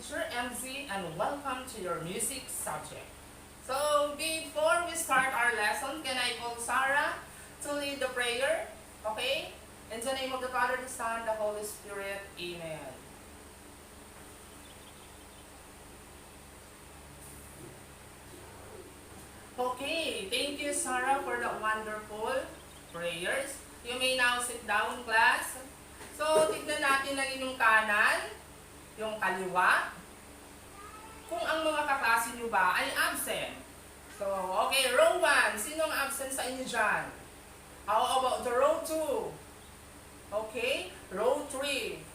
teacher MZ and welcome to your music subject. So before we start our lesson, can I call Sarah to lead the prayer? Okay? In the name of the Father, the Son, the Holy Spirit. Amen. Okay, thank you Sarah for the wonderful prayers. You may now sit down, class. So, tignan natin ang inyong kanan, yung kaliwa, kung ang mga kaklase nyo ba ay absent. So, okay, row 1. Sinong absent sa inyo dyan? How about the row 2? Okay, row 3.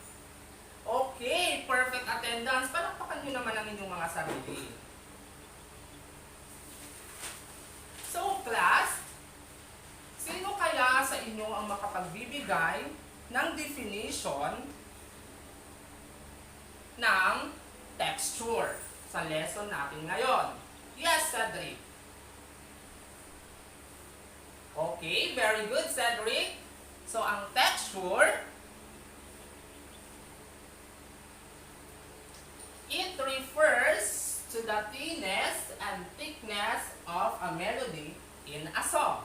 Okay, perfect attendance. Palakpakan nyo naman ang inyong mga sarili. So, class, sino kaya sa inyo ang makapagbibigay ng definition ng texture sa lesson natin ngayon? Yes, Cedric. Okay, very good, Cedric. So, ang texture, it refers to the thinness and thickness of a melody in a song.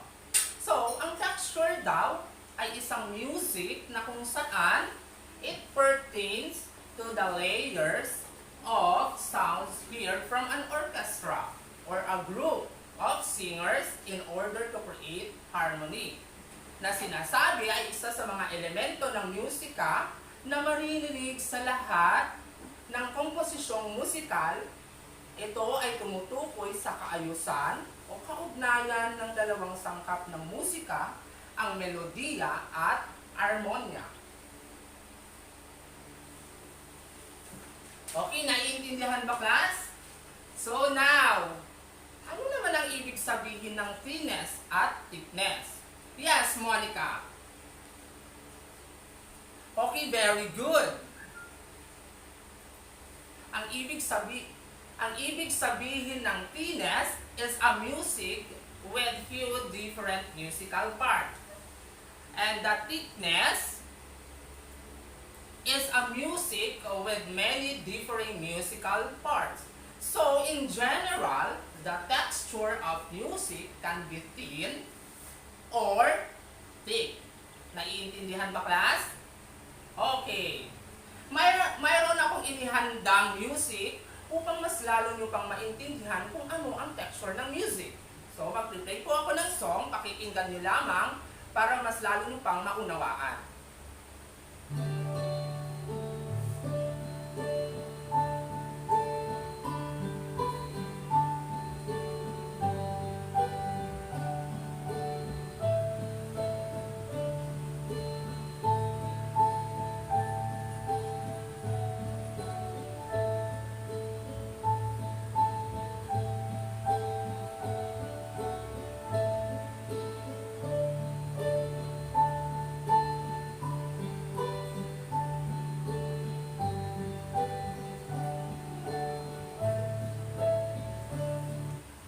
So, ang texture daw ay isang music na kung saan it pertains to the layers of sounds heard from an orchestra or a group of singers in order to create harmony. Na sinasabi ay isa sa mga elemento ng musika na maririnig sa lahat ng komposisyong musikal. Ito ay tumutukoy sa kaayusan o kaugnayan ng dalawang sangkap ng musika, ang melodiya at harmonya. Okay, naiintindihan ba, class? So now, ano naman ang ibig sabihin ng thinness at thickness? Yes, Monica. Okay, very good. Ang ibig sabihin ng thinness is a music with few different musical parts. And the thickness is a music with many differing musical parts. So, in general, the texture of music can be thin or thick. Naiintindihan ba, class? Okay. Mayroon akong inihandang music upang mas lalo nyo pang maintindihan kung ano ang texture ng music. So, mag-play po ako ng song, pakikinggan nyo lamang para mas lalo nyo pang maunawaan.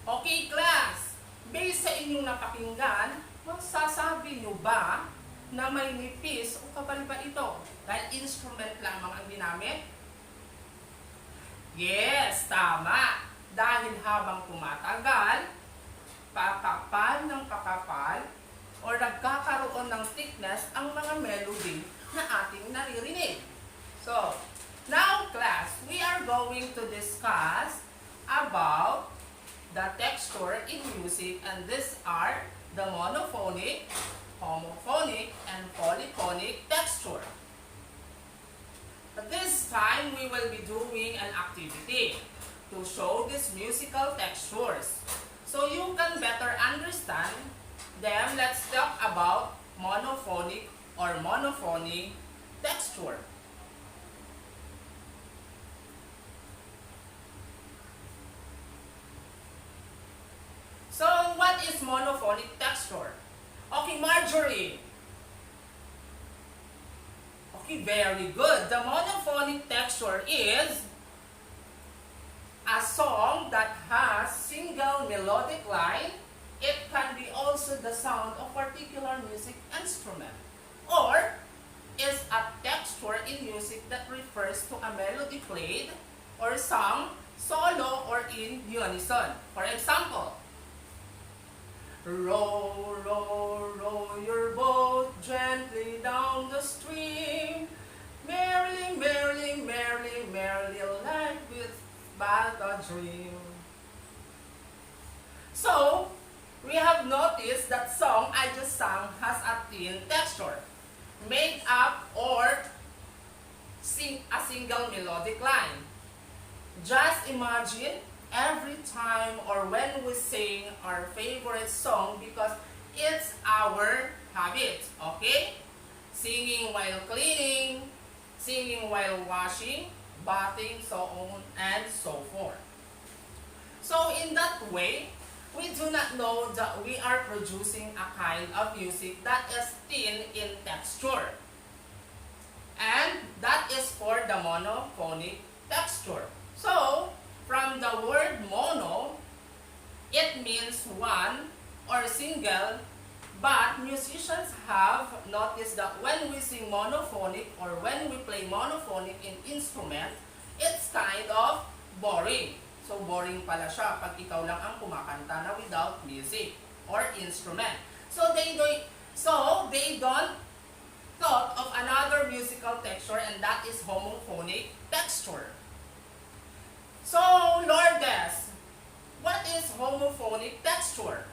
Okay, class. Based sa inyong napakinggan, magsasabi nyo ba na may nipis o kapal ba ito? Dahil instrument lamang ang ginamit? Yes, tama. Dahil habang tumatagal, pakapal ng pakapal o nagkakaroon ng thickness ang mga melody na ating naririnig. So, now class, we are going to discuss about the texture in music, and these are the monophonic, homophonic, and polyphonic texture. But this time, we will be doing an activity to show these musical textures. So you can better understand them, let's talk about monophonic or monophonic texture. So, what is monophonic texture? Okay, Marjorie. Okay, very good. The monophonic texture is a song that has single melodic line. It can be also the sound of particular music instrument. Or is a texture in music that refers to a melody played or sung solo or in unison. For example, row, row, row your boat gently down the stream. Merrily, merrily, merrily, merrily, life with but a dream. So, we have noticed that song I just sang has a thin texture, made up or a single melodic line. Just imagine every time or when we sing our favorite song because it's our habit, okay? Singing while cleaning, singing while washing, bathing, so on and so forth. So in that way, we do not know that we are producing a kind of music that is thin in texture. And that is for the monophonic texture. So, from the word mono, it means one or single, but musicians have noticed that when we sing monophonic or when we play monophonic in instrument, it's kind of boring. So, boring pala siya pag ikaw lang ang kumakanta na without music or instrument. So, they don't thought of another musical texture, and that is homophonic texture. So, Lourdes, what is homophonic texture?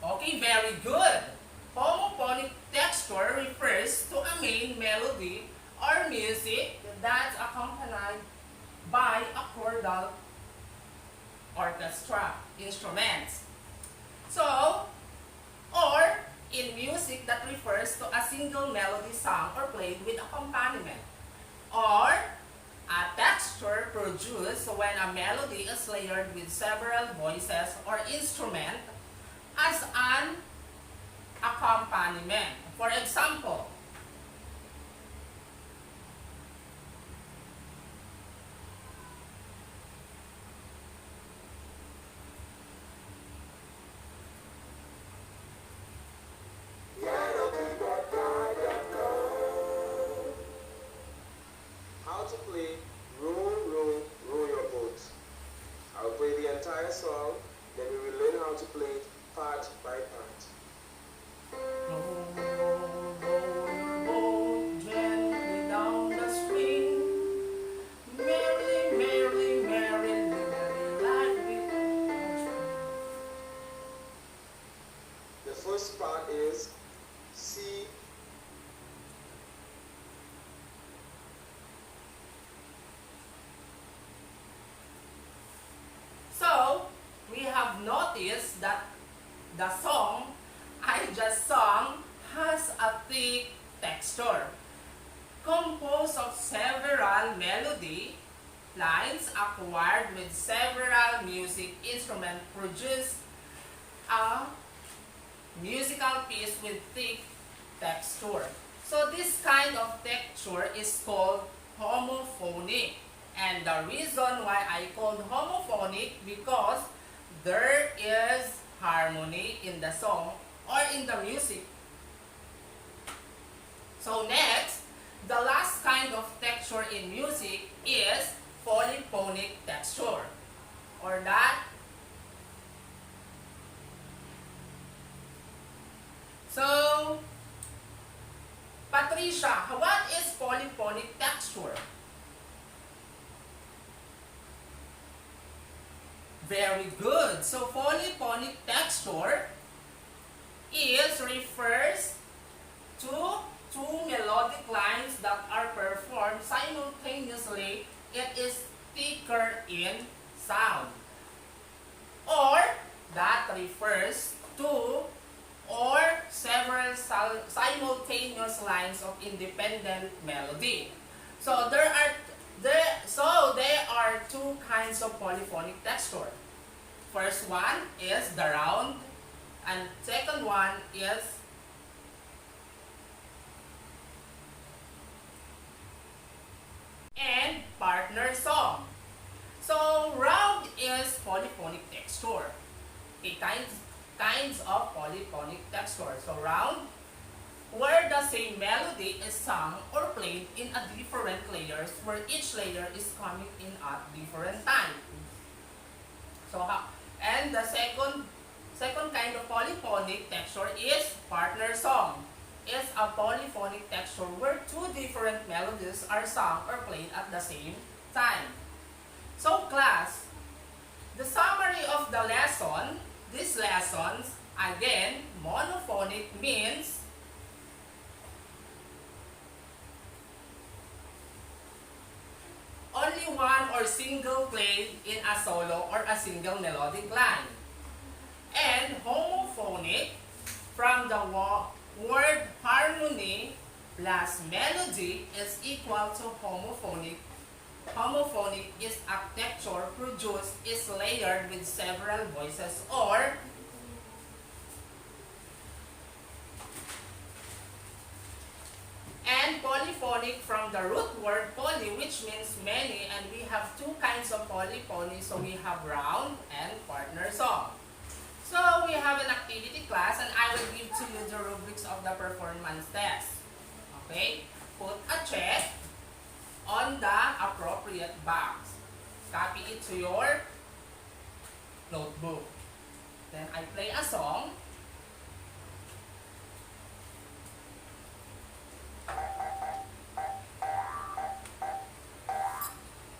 Okay, very good. Homophonic texture refers to a main melody or music that's accompanied by a chordal orchestra instruments. So, or in music that refers to a single melody sung or played with accompaniment. Or a texture produced when a melody is layered with several voices or instrument as an accompaniment. For example, to play Row, Row, Row Your Boat. I'll play the entire song, then we will learn how to play it part by part. row, row, row your boat gently down the stream. Merrily, merrily, merrily, merrily, like with The first part is C. So, we have noticed that the song I just sung has a thick texture, composed of several melody lines acquired with several music instruments produce a musical piece with thick texture. So this kind of texture is called homophonic. And the reason why I called homophonic because there is harmony in the song or in the music. So next, the last kind of texture in music is polyphonic texture, or that. So, Patricia, what is polyphonic texture? Very good. So, polyphonic texture refers to two melodic lines that are performed simultaneously. It is thicker in sound. Or that refers to or several simultaneous lines of independent melody. So there are two kinds of polyphonic texture. First one is the round, and second one is and partner song. So round is polyphonic texture. Okay, kinds of polyphonic texture. So round, where the same melody is sung or played in a different layers, where each layer is coming in at different time. So, and the second kind of polyphonic texture is partner song. Is a polyphonic texture where two different melodies are sung or played at the same time. So class, the summary of the lesson, these lessons, again, monophonic means only one or single played in a solo or a single melodic line. And homophonic, from the word harmony plus melody is equal to homophonic. Homophonic is a texture produced is layered with several voices or and polyphonic from the root word poly, which means many, and we have two kinds of polyphony. So we have round and partner song. So we have an activity class, and I will give to you the rubrics of the performance test. Okay? Put a check on the appropriate box. Copy it to your notebook. Then I play a song.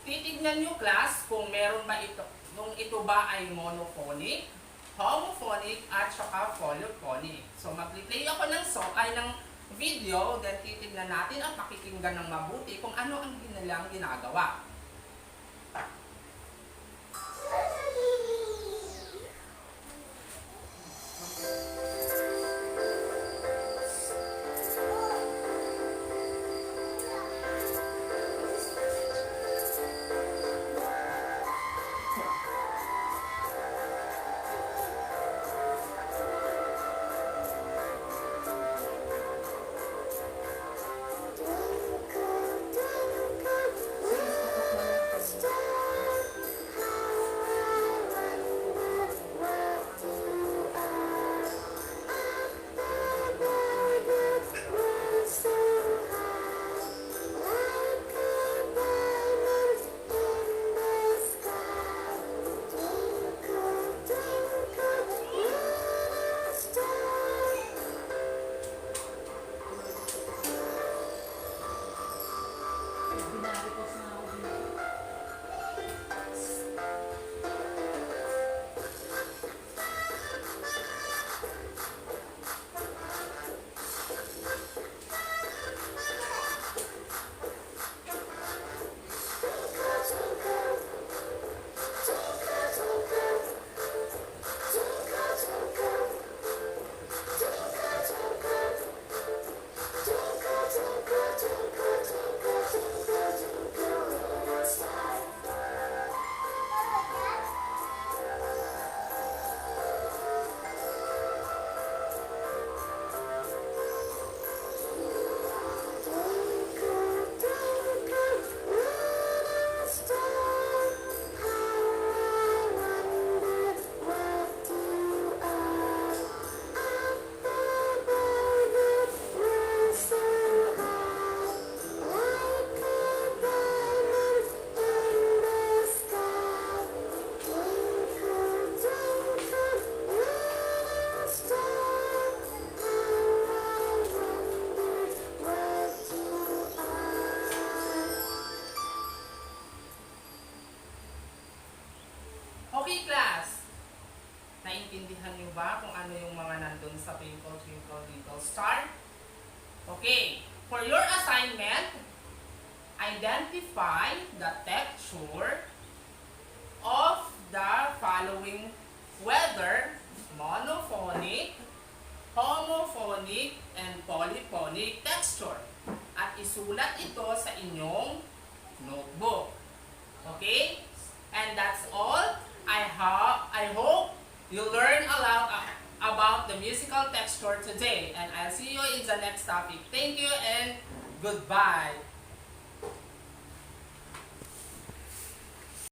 Titignan nyo class kung meron ba ito, kung ito ba ay monophonic, homophonic, at saka polyphonic. So mag-play ako ng song ay ng video, then titignan natin at pakikinggan ng mabuti kung ano ang nilang ginagawa. Okay class, naintindihan niyo ba kung ano yung mga nandun sa Twinkle Twinkle Little Star? Okay, for your assignment, identify the texture of the following, whether monophonic, homophonic, and polyphonic texture. At isulat ito sa inyong notebook. Okay? And that's all. I hope you learn a lot about the musical texture today. And I'll see you in the next topic. Thank you and goodbye.